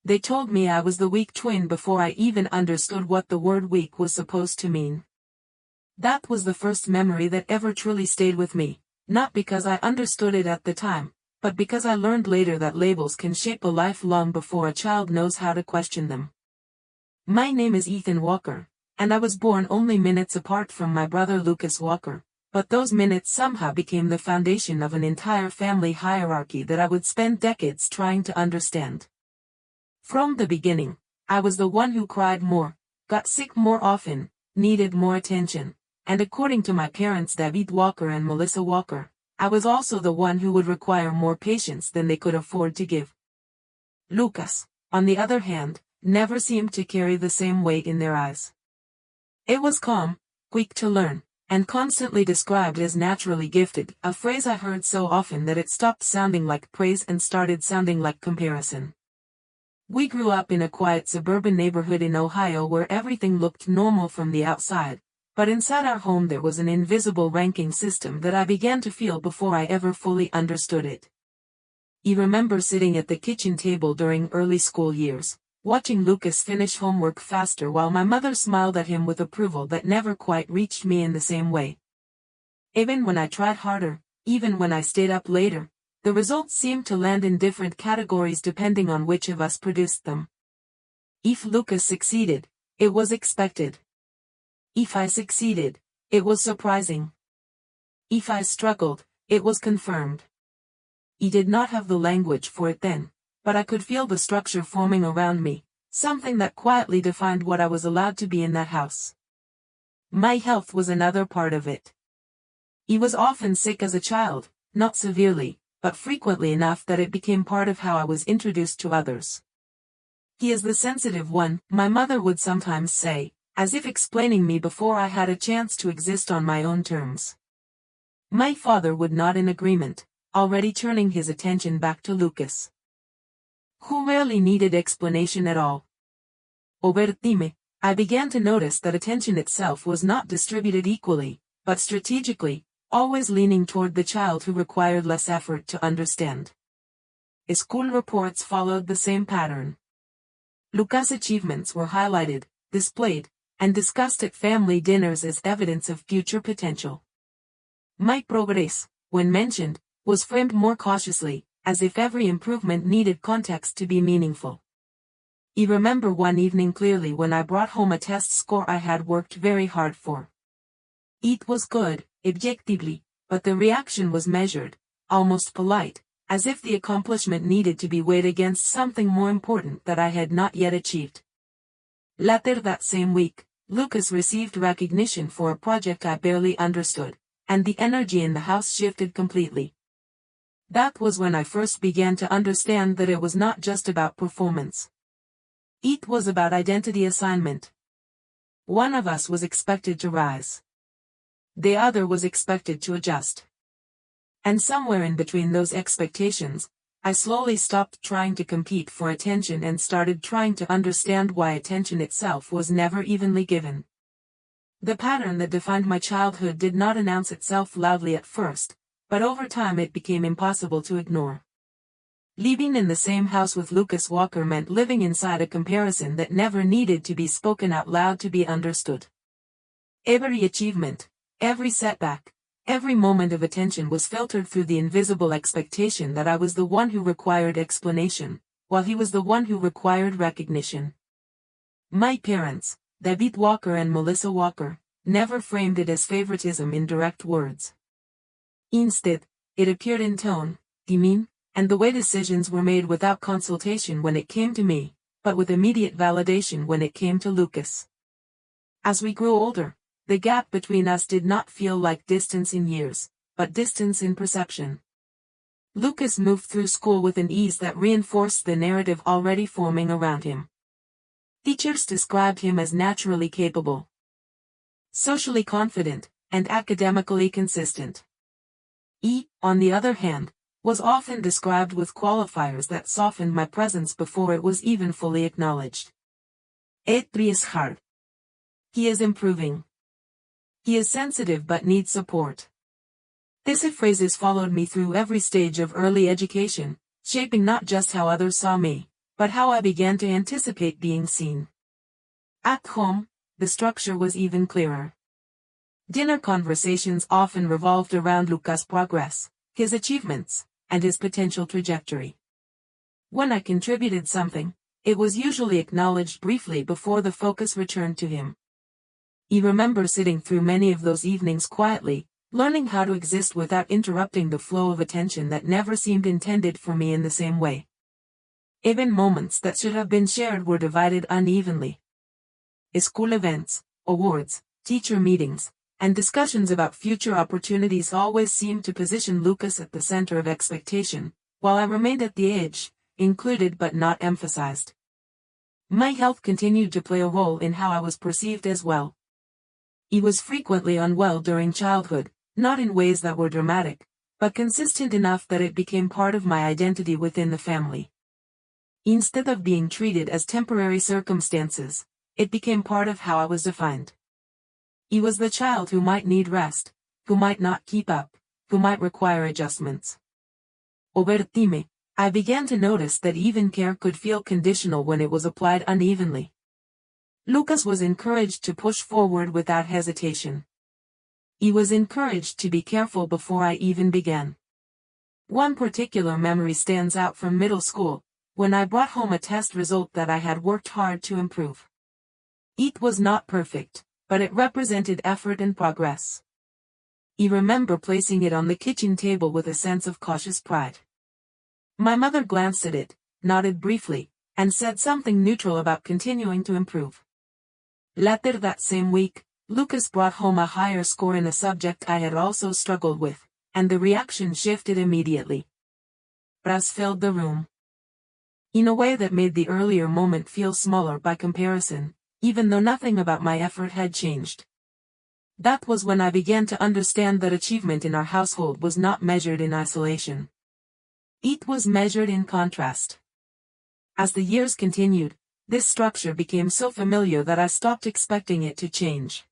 They told me I was the weak twin before I even understood what the word weak was supposed to mean. That was the first memory that ever truly stayed with me, not because I understood it at the time, but because I learned later that labels can shape a life long before a child knows how to question them. My name is Ethan Walker, and I was born only minutes apart from my brother Lucas Walker, but those minutes somehow became the foundation of an entire family hierarchy that I would spend decades trying to understand. From the beginning, I was the one who cried more, got sick more often, needed more attention, and according to my parents David Walker and Melissa Walker, I was also the one who would require more patience than they could afford to give. Lucas, on the other hand, never seemed to carry the same weight in their eyes. It was calm, quick to learn, and constantly described as naturally gifted, a phrase I heard so often that it stopped sounding like praise and started sounding like comparison. We grew up in a quiet suburban neighborhood in Ohio where everything looked normal from the outside, but inside our home there was an invisible ranking system that I began to feel before I ever fully understood it. I remember sitting at the kitchen table during early school years, watching Lucas finish homework faster while my mother smiled at him with approval that never quite reached me in the same way. Even when I tried harder, even when I stayed up later, the results seemed to land in different categories depending on which of us produced them. If Lucas succeeded, it was expected. If I succeeded, it was surprising. If I struggled, it was confirmed. I did not have the language for it then, but I could feel the structure forming around me, something that quietly defined what I was allowed to be in that house. My health was another part of it. I was often sick as a child, not severely, but frequently enough that it became part of how I was introduced to others. He is the sensitive one, my mother would sometimes say, as if explaining me before I had a chance to exist on my own terms. My father would nod in agreement, already turning his attention back to Lucas, who rarely needed explanation at all. Over time, I began to notice that attention itself was not distributed equally, but strategically, always leaning toward the child who required less effort to understand. School reports followed the same pattern. Lucas' achievements were highlighted, displayed, and discussed at family dinners as evidence of future potential. My progress, when mentioned, was framed more cautiously, as if every improvement needed context to be meaningful. I remember one evening clearly when I brought home a test score I had worked very hard for. It was good, objectively, but the reaction was measured, almost polite, as if the accomplishment needed to be weighed against something more important that I had not yet achieved. Later that same week, Lucas received recognition for a project I barely understood, and the energy in the house shifted completely. That was when I first began to understand that it was not just about performance. It was about identity assignment. One of us was expected to rise. The other was expected to adjust. And somewhere in between those expectations, I slowly stopped trying to compete for attention and started trying to understand why attention itself was never evenly given. The pattern that defined my childhood did not announce itself loudly at first, but over time it became impossible to ignore. Living in the same house with Lucas Walker meant living inside a comparison that never needed to be spoken out loud to be understood. Every achievement, every setback, every moment of attention was filtered through the invisible expectation that I was the one who required explanation, while he was the one who required recognition. My parents, David Walker and Melissa Walker, never framed it as favoritism in direct words. Instead, it appeared in tone, demeanor, and the way decisions were made without consultation when it came to me, but with immediate validation when it came to Lucas. As we grew older, the gap between us did not feel like distance in years, but distance in perception. Lucas moved through school with an ease that reinforced the narrative already forming around him. Teachers described him as naturally capable, socially confident, and academically consistent. He, on the other hand, was often described with qualifiers that softened my presence before it was even fully acknowledged. It tries hard. He is improving. He is sensitive but needs support. These phrases followed me through every stage of early education, shaping not just how others saw me, but how I began to anticipate being seen. At home, the structure was even clearer. Dinner conversations often revolved around Lucas' progress, his achievements, and his potential trajectory. When I contributed something, it was usually acknowledged briefly before the focus returned to him. I remember sitting through many of those evenings quietly, learning how to exist without interrupting the flow of attention that never seemed intended for me in the same way. Even moments that should have been shared were divided unevenly. School events, awards, teacher meetings, and discussions about future opportunities always seemed to position Lucas at the center of expectation, while I remained at the edge, included but not emphasized. My health continued to play a role in how I was perceived as well. I was frequently unwell during childhood, not in ways that were dramatic, but consistent enough that it became part of my identity within the family. Instead of being treated as temporary circumstances, it became part of how I was defined. I was the child who might need rest, who might not keep up, who might require adjustments. Over time, I began to notice that even care could feel conditional when it was applied unevenly. Lucas was encouraged to push forward without hesitation. He was encouraged to be careful before I even began. One particular memory stands out from middle school, when I brought home a test result that I had worked hard to improve. It was not perfect, but it represented effort and progress. I remember placing it on the kitchen table with a sense of cautious pride. My mother glanced at it, nodded briefly, and said something neutral about continuing to improve. Later that same week, Lucas brought home a higher score in a subject I had also struggled with, and the reaction shifted immediately. Brass filled the room. In a way that made the earlier moment feel smaller by comparison, even though nothing about my effort had changed. That was when I began to understand that achievement in our household was not measured in isolation. It was measured in contrast. As the years continued, this structure became so familiar that I stopped expecting it to change.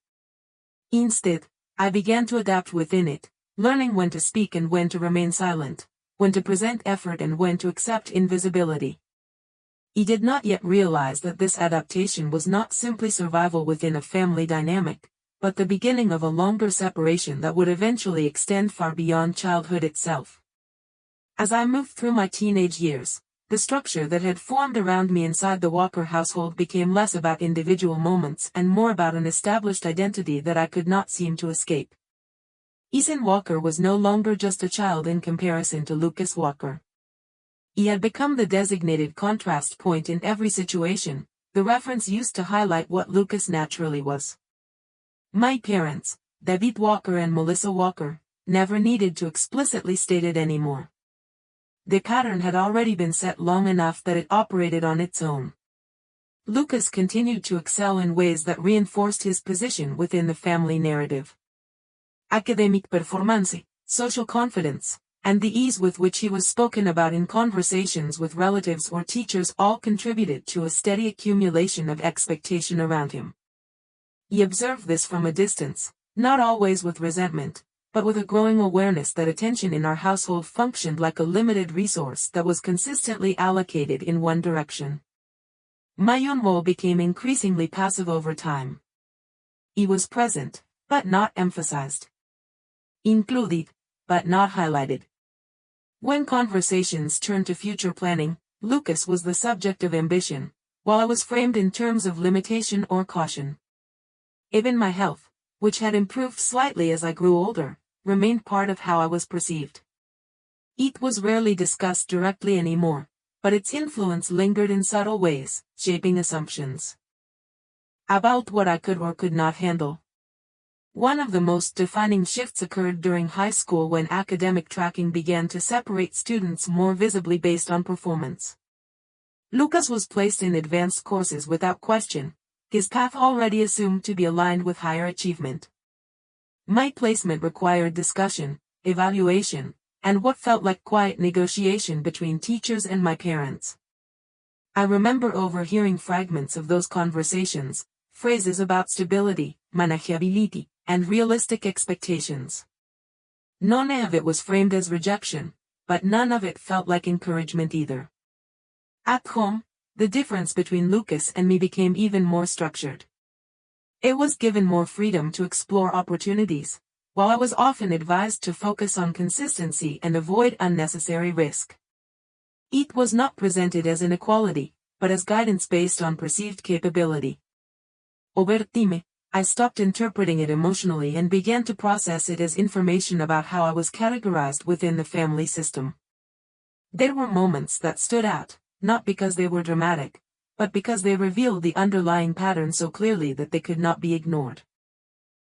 Instead, I began to adapt within it, learning when to speak and when to remain silent, when to present effort and when to accept invisibility. I did not yet realize that this adaptation was not simply survival within a family dynamic, but the beginning of a longer separation that would eventually extend far beyond childhood itself. As I moved through my teenage years, the structure that had formed around me inside the Walker household became less about individual moments and more about an established identity that I could not seem to escape. Ethan Walker was no longer just a child in comparison to Lucas Walker. He had become the designated contrast point in every situation, the reference used to highlight what Lucas naturally was. My parents, David Walker and Melissa Walker, never needed to explicitly state it anymore. The pattern had already been set long enough that it operated on its own. Lucas continued to excel in ways that reinforced his position within the family narrative. Academic performance, social confidence, and the ease with which he was spoken about in conversations with relatives or teachers all contributed to a steady accumulation of expectation around him. He observed this from a distance, not always with resentment, but with a growing awareness that attention in our household functioned like a limited resource that was consistently allocated in one direction. My own role became increasingly passive over time. He was present, but not emphasized. Included, but not highlighted. When conversations turned to future planning, Lucas was the subject of ambition, while I was framed in terms of limitation or caution. Even my health, which had improved slightly as I grew older, remained part of how I was perceived. It was rarely discussed directly anymore, but its influence lingered in subtle ways, shaping assumptions about what I could or could not handle. One of the most defining shifts occurred during high school when academic tracking began to separate students more visibly based on performance. Lucas was placed in advanced courses without question, his path already assumed to be aligned with higher achievement. My placement required discussion, evaluation, and what felt like quiet negotiation between teachers and my parents. I remember overhearing fragments of those conversations, phrases about stability, manageability, and realistic expectations. None of it was framed as rejection, but none of it felt like encouragement either. At home, the difference between Lucas and me became even more structured. It was given more freedom to explore opportunities, while I was often advised to focus on consistency and avoid unnecessary risk. It was not presented as inequality, but as guidance based on perceived capability. Over time, I stopped interpreting it emotionally and began to process it as information about how I was categorized within the family system. There were moments that stood out, not because they were dramatic, but because they revealed the underlying pattern so clearly that they could not be ignored.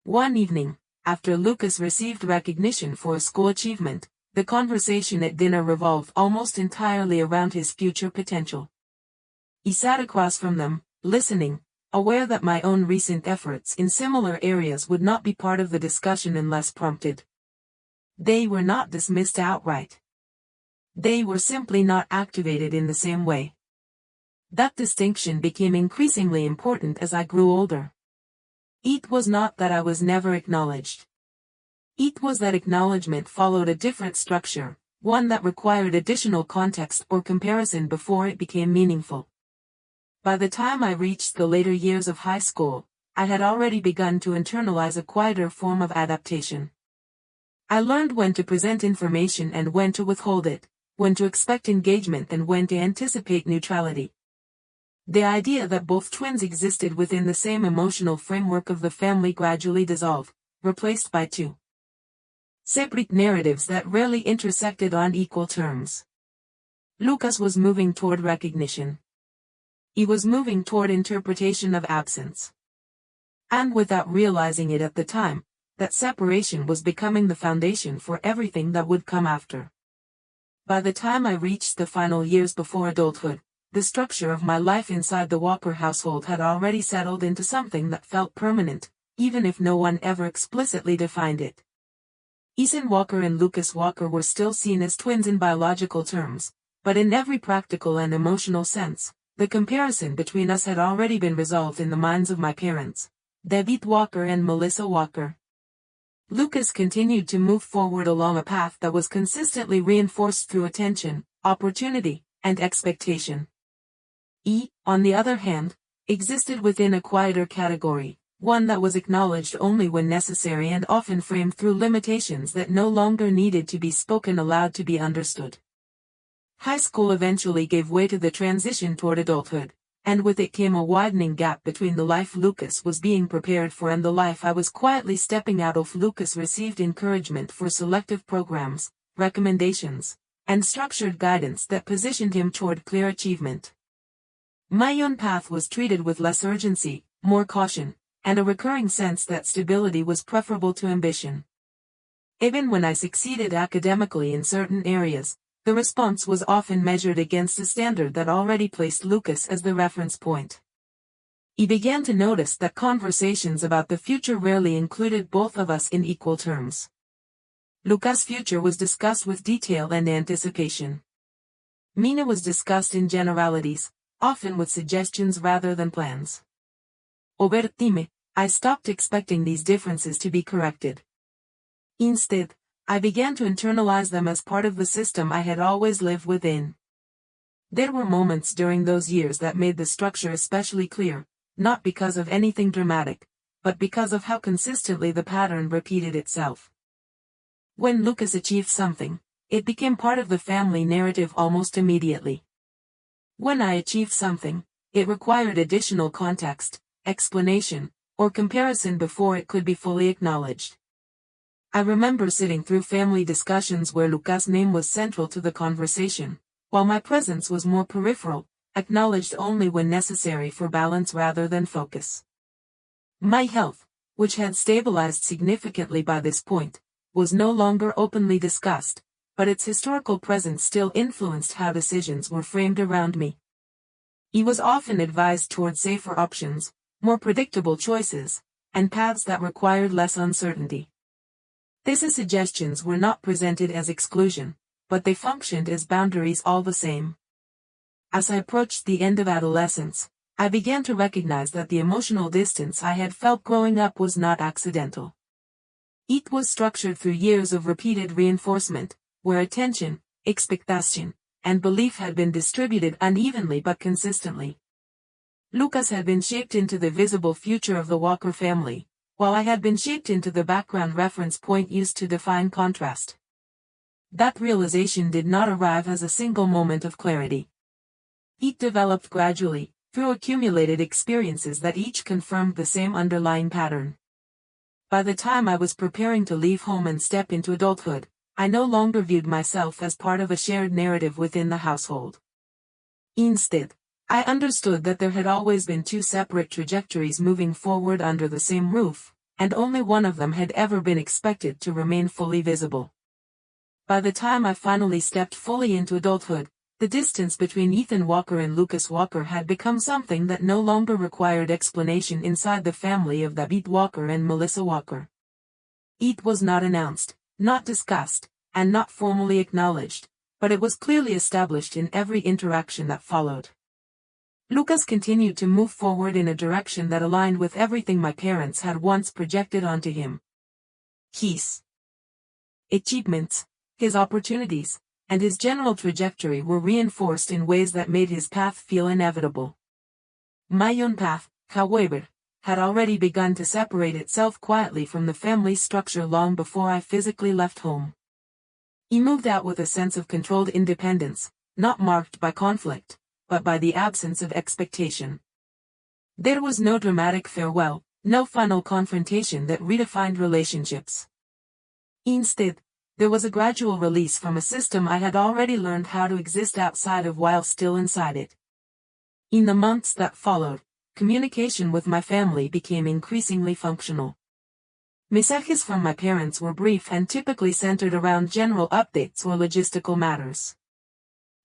One evening, after Lucas received recognition for a school achievement, the conversation at dinner revolved almost entirely around his future potential. He sat across from them, listening, aware that my own recent efforts in similar areas would not be part of the discussion unless prompted. They were not dismissed outright. They were simply not activated in the same way. That distinction became increasingly important as I grew older. It was not that I was never acknowledged. It was that acknowledgement followed a different structure, one that required additional context or comparison before it became meaningful. By the time I reached the later years of high school, I had already begun to internalize a quieter form of adaptation. I learned when to present information and when to withhold it, when to expect engagement and when to anticipate neutrality. The idea that both twins existed within the same emotional framework of the family gradually dissolved, replaced by two separate narratives that rarely intersected on equal terms. Lucas was moving toward recognition. He was moving toward interpretation of absence. And without realizing it at the time, that separation was becoming the foundation for everything that would come after. By the time I reached the final years before adulthood, the structure of my life inside the Walker household had already settled into something that felt permanent, even if no one ever explicitly defined it. Ethan Walker and Lucas Walker were still seen as twins in biological terms, but in every practical and emotional sense, the comparison between us had already been resolved in the minds of my parents, David Walker and Melissa Walker. Lucas continued to move forward along a path that was consistently reinforced through attention, opportunity, and expectation. He, on the other hand, existed within a quieter category, one that was acknowledged only when necessary and often framed through limitations that no longer needed to be spoken aloud to be understood. High school eventually gave way to the transition toward adulthood, and with it came a widening gap between the life Lucas was being prepared for and the life I was quietly stepping out of. Lucas received encouragement for selective programs, recommendations, and structured guidance that positioned him toward clear achievement. My own path was treated with less urgency, more caution, and a recurring sense that stability was preferable to ambition. Even when I succeeded academically in certain areas, the response was often measured against a standard that already placed Lucas as the reference point. He began to notice that conversations about the future rarely included both of us in equal terms. Lucas' future was discussed with detail and anticipation. Mina was discussed in generalities, often with suggestions rather than plans. Over time, I stopped expecting these differences to be corrected. Instead, I began to internalize them as part of the system I had always lived within. There were moments during those years that made the structure especially clear, not because of anything dramatic, but because of how consistently the pattern repeated itself. When Lucas achieved something, it became part of the family narrative almost immediately. When I achieved something, it required additional context, explanation, or comparison before it could be fully acknowledged. I remember sitting through family discussions where Lucas' name was central to the conversation, while my presence was more peripheral, acknowledged only when necessary for balance rather than focus. My health, which had stabilized significantly by this point, was no longer openly discussed, but its historical presence still influenced how decisions were framed around me. He was often advised toward safer options, more predictable choices, and paths that required less uncertainty. These suggestions were not presented as exclusion, but they functioned as boundaries all the same. As I approached the end of adolescence, I began to recognize that the emotional distance I had felt growing up was not accidental. It was structured through years of repeated reinforcement, where attention, expectation, and belief had been distributed unevenly but consistently. Lucas had been shaped into the visible future of the Walker family, while I had been shaped into the background reference point used to define contrast. That realization did not arrive as a single moment of clarity. It developed gradually, through accumulated experiences that each confirmed the same underlying pattern. By the time I was preparing to leave home and step into adulthood, I no longer viewed myself as part of a shared narrative within the household. Instead, I understood that there had always been two separate trajectories moving forward under the same roof, and only one of them had ever been expected to remain fully visible. By the time I finally stepped fully into adulthood, the distance between Ethan Walker and Lucas Walker had become something that no longer required explanation inside the family of David Walker and Melissa Walker. It was not announced, not discussed, and not formally acknowledged, but it was clearly established in every interaction that followed. Lucas continued to move forward in a direction that aligned with everything my parents had once projected onto him. His achievements, his opportunities, and his general trajectory were reinforced in ways that made his path feel inevitable. My own path, however, had already begun to separate itself quietly from the family structure long before I physically left home. He moved out with a sense of controlled independence, not marked by conflict, but by the absence of expectation. There was no dramatic farewell, no final confrontation that redefined relationships. Instead, there was a gradual release from a system I had already learned how to exist outside of while still inside it. In the months that followed, communication with my family became increasingly functional. Messages from my parents were brief and typically centered around general updates or logistical matters.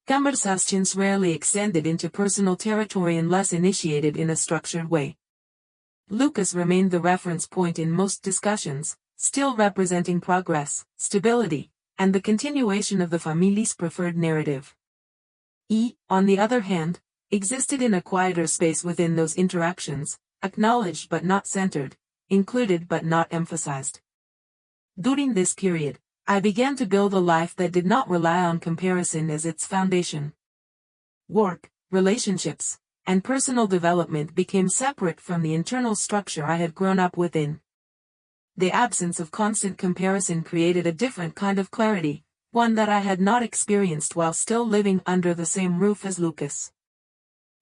Conversations rarely extended into personal territory unless initiated in a structured way. Lucas remained the reference point in most discussions, still representing progress, stability, and the continuation of the Famyly's preferred narrative. He, on the other hand, existed in a quieter space within those interactions, acknowledged but not centered, included but not emphasized. During this period, I began to build a life that did not rely on comparison as its foundation. Work, relationships, and personal development became separate from the internal structure I had grown up within. The absence of constant comparison created a different kind of clarity, one that I had not experienced while still living under the same roof as Lucas.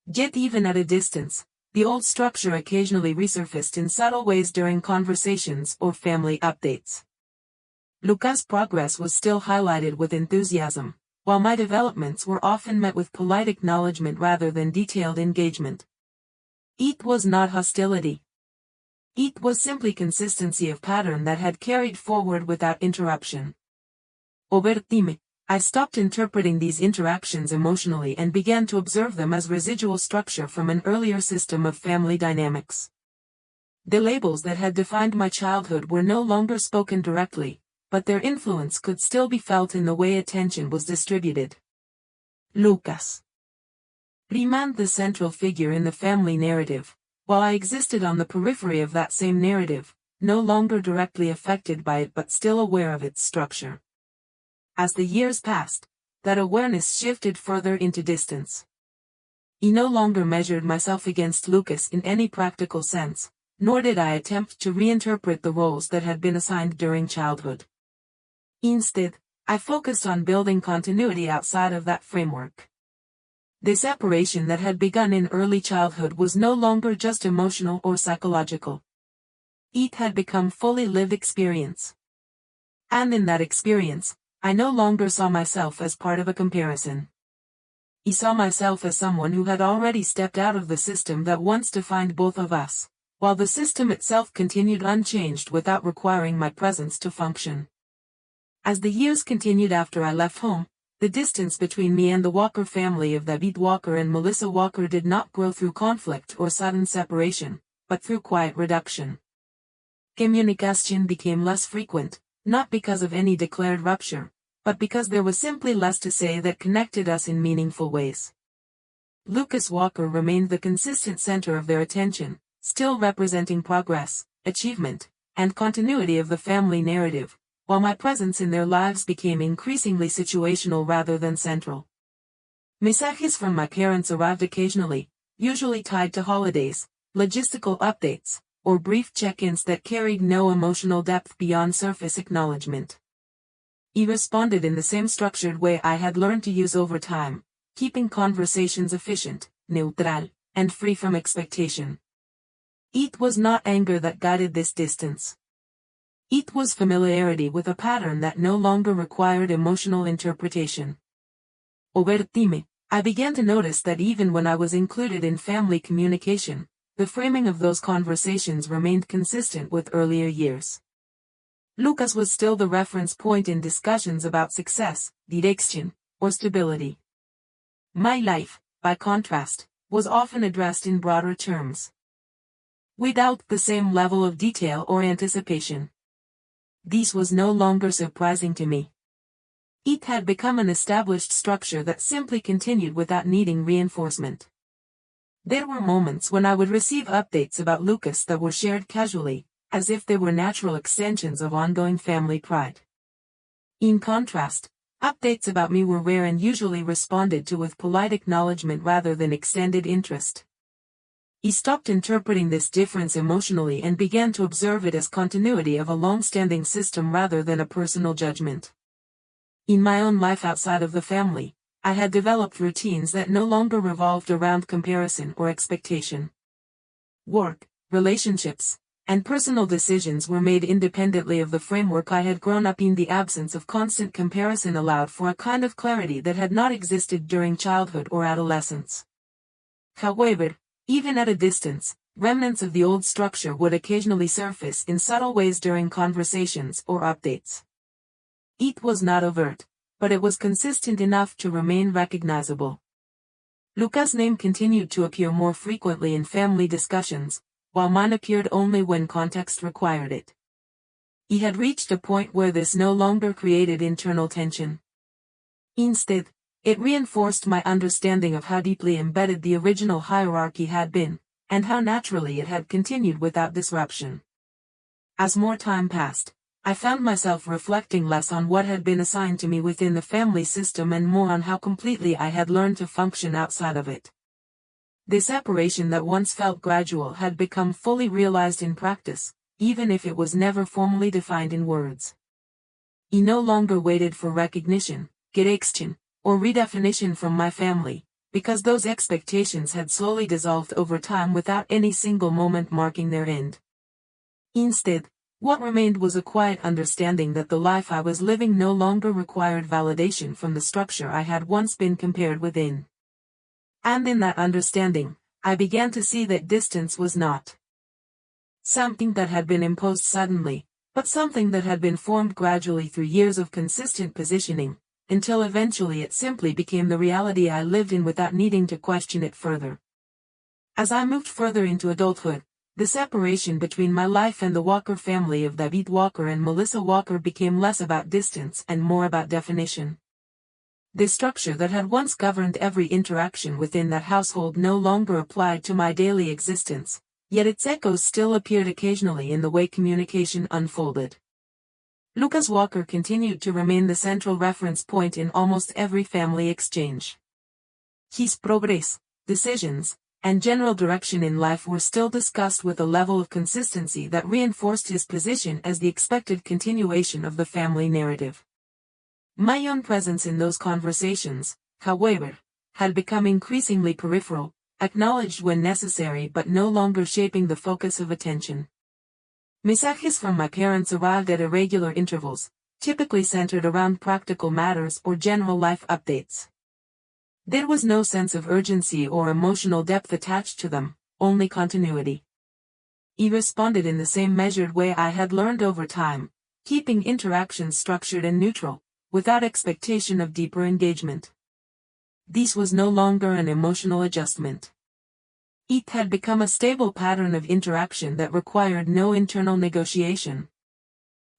Yet even at a distance, the old structure occasionally resurfaced in subtle ways during conversations or family updates. Lucas' progress was still highlighted with enthusiasm, while my developments were often met with polite acknowledgement rather than detailed engagement. It was not hostility. It was simply consistency of pattern that had carried forward without interruption. Over time, I stopped interpreting these interactions emotionally and began to observe them as residual structure from an earlier system of family dynamics. The labels that had defined my childhood were no longer spoken directly, but their influence could still be felt in the way attention was distributed. Lucas remained the central figure in the family narrative, while I existed on the periphery of that same narrative, no longer directly affected by it but still aware of its structure. As the years passed, that awareness shifted further into distance. I no longer measured myself against Lucas in any practical sense, nor did I attempt to reinterpret the roles that had been assigned during childhood. Instead, I focused on building continuity outside of that framework. The separation that had begun in early childhood was no longer just emotional or psychological. It had become fully lived experience. And in that experience, I no longer saw myself as part of a comparison. I saw myself as someone who had already stepped out of the system that once defined both of us, while the system itself continued unchanged without requiring my presence to function. As the years continued after I left home, the distance between me and the Walker family of David Walker and Melissa Walker did not grow through conflict or sudden separation, but through quiet reduction. Communication became less frequent, not because of any declared rupture, but because there was simply less to say that connected us in meaningful ways. Lucas Walker remained the consistent center of their attention, still representing progress, achievement, and continuity of the family narrative, while my presence in their lives became increasingly situational rather than central. Messages from my parents arrived occasionally, usually tied to holidays, logistical updates, or brief check-ins that carried no emotional depth beyond surface acknowledgement. He responded in the same structured way I had learned to use over time, keeping conversations efficient, neutral, and free from expectation. It was not anger that guided this distance. It was familiarity with a pattern that no longer required emotional interpretation. Over time, I began to notice that even when I was included in family communication, the framing of those conversations remained consistent with earlier years. Lucas was still the reference point in discussions about success, direction, or stability. My life, by contrast, was often addressed in broader terms, without the same level of detail or anticipation. This was no longer surprising to me. It had become an established structure that simply continued without needing reinforcement. There were moments when I would receive updates about Lucas that were shared casually, as if they were natural extensions of ongoing family pride. In contrast, updates about me were rare and usually responded to with polite acknowledgement rather than extended interest. He stopped interpreting this difference emotionally and began to observe it as continuity of a long-standing system rather than a personal judgment. In my own life outside of the family, I had developed routines that no longer revolved around comparison or expectation. Work, relationships, and personal decisions were made independently of the framework I had grown up in. The absence of constant comparison allowed for a kind of clarity that had not existed during childhood or adolescence. However, even at a distance, remnants of the old structure would occasionally surface in subtle ways during conversations or updates. It was not overt, but it was consistent enough to remain recognizable. Lucas' name continued to appear more frequently in family discussions, while mine appeared only when context required it. He had reached a point where this no longer created internal tension. Instead, it reinforced my understanding of how deeply embedded the original hierarchy had been, and how naturally it had continued without disruption. As more time passed, I found myself reflecting less on what had been assigned to me within the family system and more on how completely I had learned to function outside of it. The separation that once felt gradual had become fully realized in practice, even if it was never formally defined in words. I no longer waited for recognition, categorization, or redefinition from my family, because those expectations had slowly dissolved over time without any single moment marking their end. Instead, what remained was a quiet understanding that the life I was living no longer required validation from the structure I had once been compared within. And in that understanding, I began to see that distance was not something that had been imposed suddenly, but something that had been formed gradually through years of consistent positioning, until eventually it simply became the reality I lived in without needing to question it further. As I moved further into adulthood, the separation between my life and the Walker family of David Walker and Melissa Walker became less about distance and more about definition. The structure that had once governed every interaction within that household no longer applied to my daily existence, yet its echoes still appeared occasionally in the way communication unfolded. Lucas Walker continued to remain the central reference point in almost every family exchange. His progress, decisions, and general direction in life were still discussed with a level of consistency that reinforced his position as the expected continuation of the family narrative. My own presence in those conversations, however, had become increasingly peripheral, acknowledged when necessary but no longer shaping the focus of attention. Messages from my parents arrived at irregular intervals, typically centered around practical matters or general life updates. There was no sense of urgency or emotional depth attached to them, only continuity. He responded in the same measured way I had learned over time, keeping interactions structured and neutral, without expectation of deeper engagement. This was no longer an emotional adjustment. It had become a stable pattern of interaction that required no internal negotiation.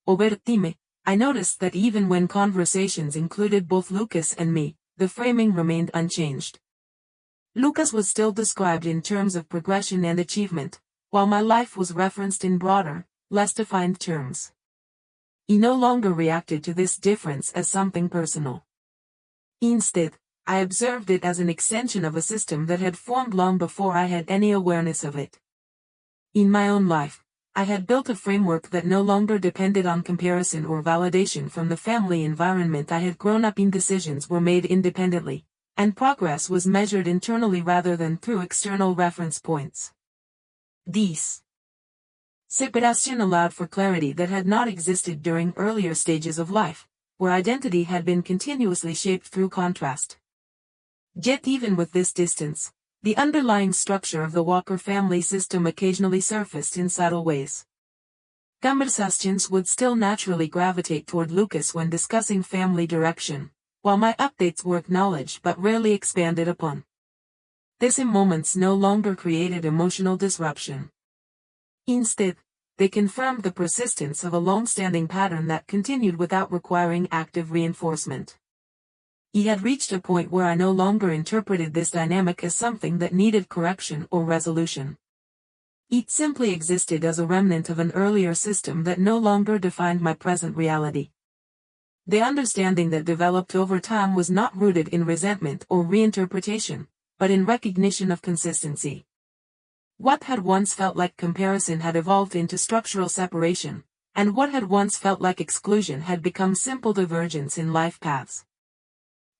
Over time, I noticed that even when conversations included both Lucas and me, the framing remained unchanged. Lucas was still described in terms of progression and achievement, while my life was referenced in broader, less defined terms. He no longer reacted to this difference as something personal. Instead, I observed it as an extension of a system that had formed long before I had any awareness of it. In my own life, I had built a framework that no longer depended on comparison or validation from the family environment I had grown up in. Decisions were made independently, and progress was measured internally rather than through external reference points. This separation allowed for clarity that had not existed during earlier stages of life, where identity had been continuously shaped through contrast. Yet even with this distance, the underlying structure of the Walker family system occasionally surfaced in subtle ways. Conversations would still naturally gravitate toward Lucas when discussing family direction, while my updates were acknowledged but rarely expanded upon. These moments no longer created emotional disruption. Instead, they confirmed the persistence of a long-standing pattern that continued without requiring active reinforcement. He had reached a point where I no longer interpreted this dynamic as something that needed correction or resolution. It simply existed as a remnant of an earlier system that no longer defined my present reality. The understanding that developed over time was not rooted in resentment or reinterpretation, but in recognition of consistency. What had once felt like comparison had evolved into structural separation, and what had once felt like exclusion had become simple divergence in life paths.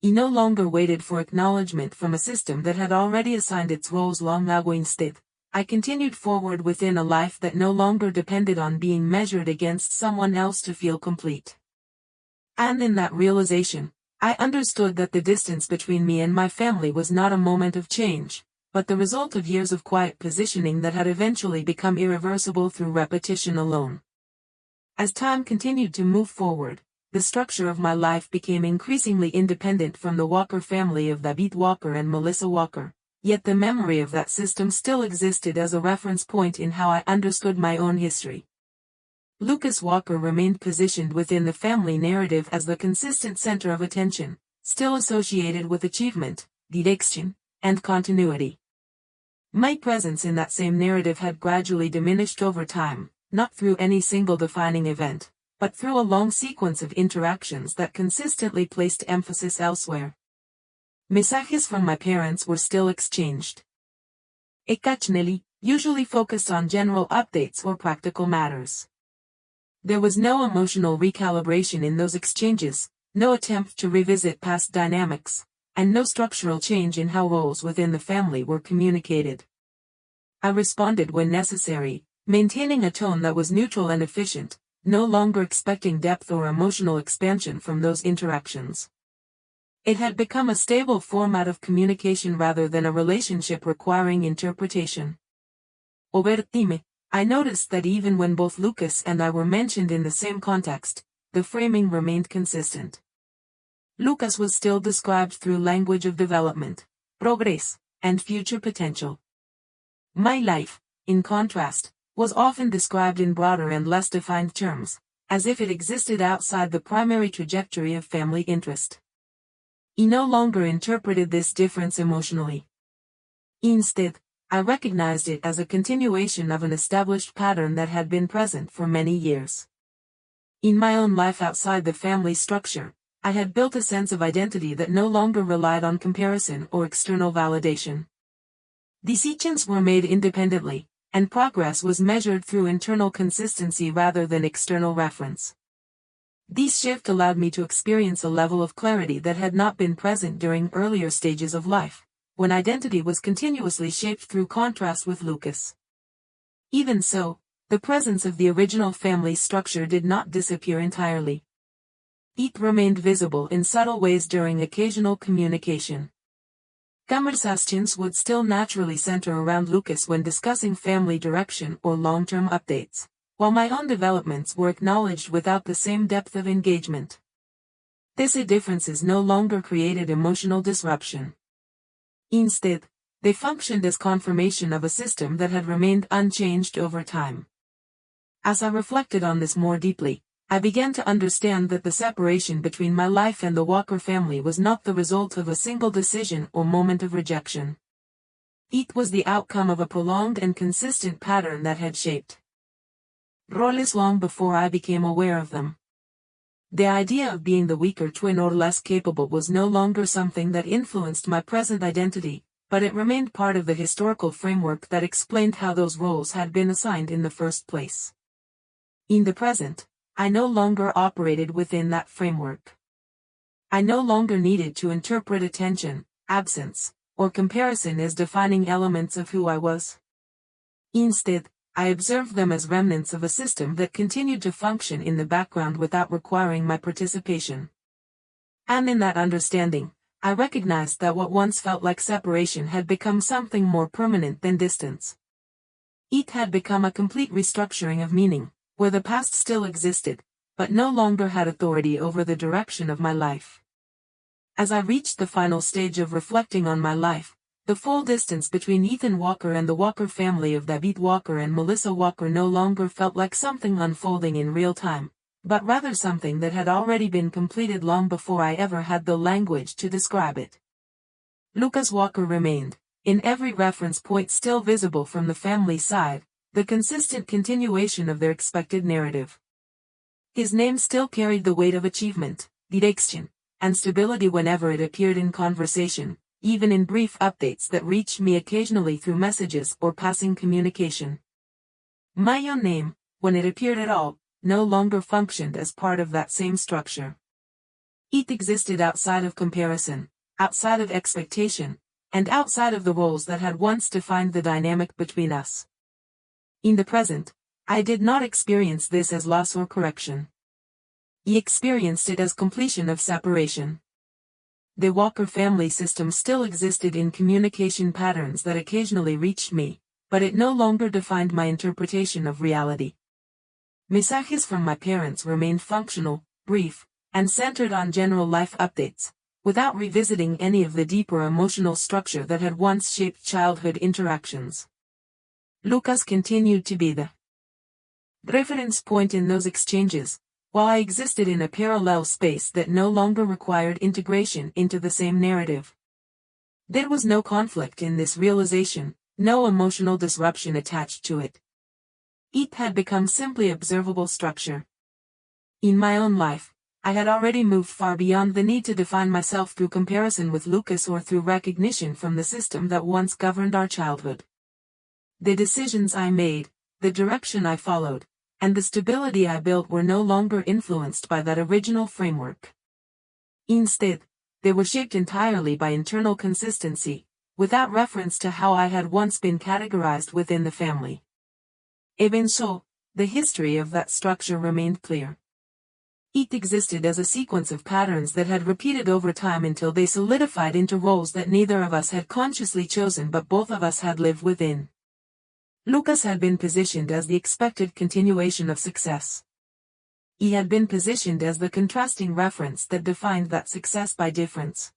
He no longer waited for acknowledgement from a system that had already assigned its roles long ago. Instead, I continued forward within a life that no longer depended on being measured against someone else to feel complete. And in that realization, I understood that the distance between me and my family was not a moment of change, but the result of years of quiet positioning that had eventually become irreversible through repetition alone. As time continued to move forward, the structure of my life became increasingly independent from the Walker family of David Walker and Melissa Walker, yet the memory of that system still existed as a reference point in how I understood my own history. Lucas Walker remained positioned within the family narrative as the consistent center of attention, still associated with achievement, direction, and continuity. My presence in that same narrative had gradually diminished over time, not through any single defining event, but through a long sequence of interactions that consistently placed emphasis elsewhere. Messages from my parents were still exchanged. Occasionally, usually focused on general updates or practical matters. There was no emotional recalibration in those exchanges, no attempt to revisit past dynamics, and no structural change in how roles within the family were communicated. I responded when necessary, maintaining a tone that was neutral and efficient, no longer expecting depth or emotional expansion from those interactions. It had become a stable format of communication rather than a relationship requiring interpretation. Over time, I noticed that even when both Lucas and I were mentioned in the same context, the framing remained consistent. Lucas was still described through language of development, progress, and future potential. My life, in contrast, was often described in broader and less defined terms, as if it existed outside the primary trajectory of family interest. He no longer interpreted this difference emotionally. Instead, I recognized it as a continuation of an established pattern that had been present for many years. In my own life outside the family structure, I had built a sense of identity that no longer relied on comparison or external validation. Decisions were made independently, and progress was measured through internal consistency rather than external reference. This shift allowed me to experience a level of clarity that had not been present during earlier stages of life, when identity was continuously shaped through contrast with Lucas. Even so, the presence of the original family structure did not disappear entirely. It remained visible in subtle ways during occasional communication. Conversations would still naturally center around Lucas when discussing family direction or long-term updates, while my own developments were acknowledged without the same depth of engagement. These differences no longer created emotional disruption. Instead, they functioned as confirmation of a system that had remained unchanged over time. As I reflected on this more deeply, I began to understand that the separation between my life and the Walker family was not the result of a single decision or moment of rejection. It was the outcome of a prolonged and consistent pattern that had shaped roles long before I became aware of them. The idea of being the weaker twin or less capable was no longer something that influenced my present identity, but it remained part of the historical framework that explained how those roles had been assigned in the first place. In the present, I no longer operated within that framework. I no longer needed to interpret attention, absence, or comparison as defining elements of who I was. Instead, I observed them as remnants of a system that continued to function in the background without requiring my participation. And in that understanding, I recognized that what once felt like separation had become something more permanent than distance. It had become a complete restructuring of meaning, where the past still existed, but no longer had authority over the direction of my life. As I reached the final stage of reflecting on my life, the full distance between Ethan Walker and the Walker family of David Walker and Melissa Walker no longer felt like something unfolding in real time, but rather something that had already been completed long before I ever had the language to describe it. Lucas Walker remained, in every reference point still visible from the family side, the consistent continuation of their expected narrative. His name still carried the weight of achievement, direction, and stability whenever it appeared in conversation, even in brief updates that reached me occasionally through messages or passing communication. My own name, when it appeared at all, no longer functioned as part of that same structure. It existed outside of comparison, outside of expectation, and outside of the roles that had once defined the dynamic between us. In the present, I did not experience this as loss or correction. I experienced it as completion of separation. The Walker family system still existed in communication patterns that occasionally reached me, but it no longer defined my interpretation of reality. Messages from my parents remained functional, brief, and centered on general life updates, without revisiting any of the deeper emotional structure that had once shaped childhood interactions. Lucas continued to be the reference point in those exchanges, while I existed in a parallel space that no longer required integration into the same narrative. There was no conflict in this realization, no emotional disruption attached to it. It had become simply observable structure. In my own life, I had already moved far beyond the need to define myself through comparison with Lucas or through recognition from the system that once governed our childhood. The decisions I made, the direction I followed, and the stability I built were no longer influenced by that original framework. Instead, they were shaped entirely by internal consistency, without reference to how I had once been categorized within the family. Even so, the history of that structure remained clear. It existed as a sequence of patterns that had repeated over time until they solidified into roles that neither of us had consciously chosen but both of us had lived within. Lucas had been positioned as the expected continuation of success. He had been positioned as the contrasting reference that defined that success by difference.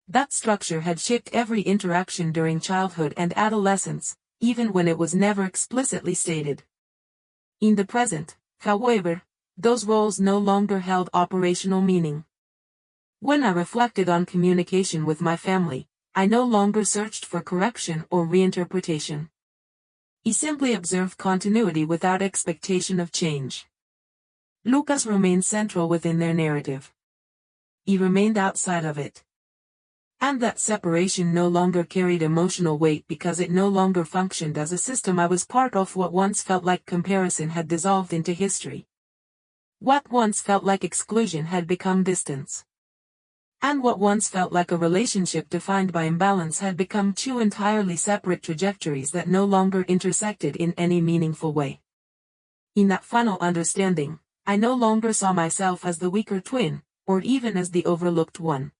That structure had shaped every interaction during childhood and adolescence, even when it was never explicitly stated. In the present, however, those roles no longer held operational meaning. When I reflected on communication with my family, I no longer searched for correction or reinterpretation. He simply observed continuity without expectation of change. Lucas remained central within their narrative. He remained outside of it. And that separation no longer carried emotional weight because it no longer functioned as a system I was part of. What once felt like comparison had dissolved into history. What once felt like exclusion had become distance. And what once felt like a relationship defined by imbalance had become two entirely separate trajectories that no longer intersected in any meaningful way. In that final understanding, I no longer saw myself as the weaker twin, or even as the overlooked one.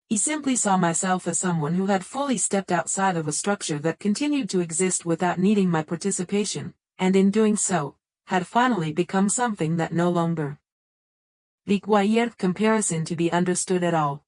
I simply saw myself as someone who had fully stepped outside of a structure that continued to exist without needing my participation, and in doing so, had finally become something that no longer required comparison to be understood at all.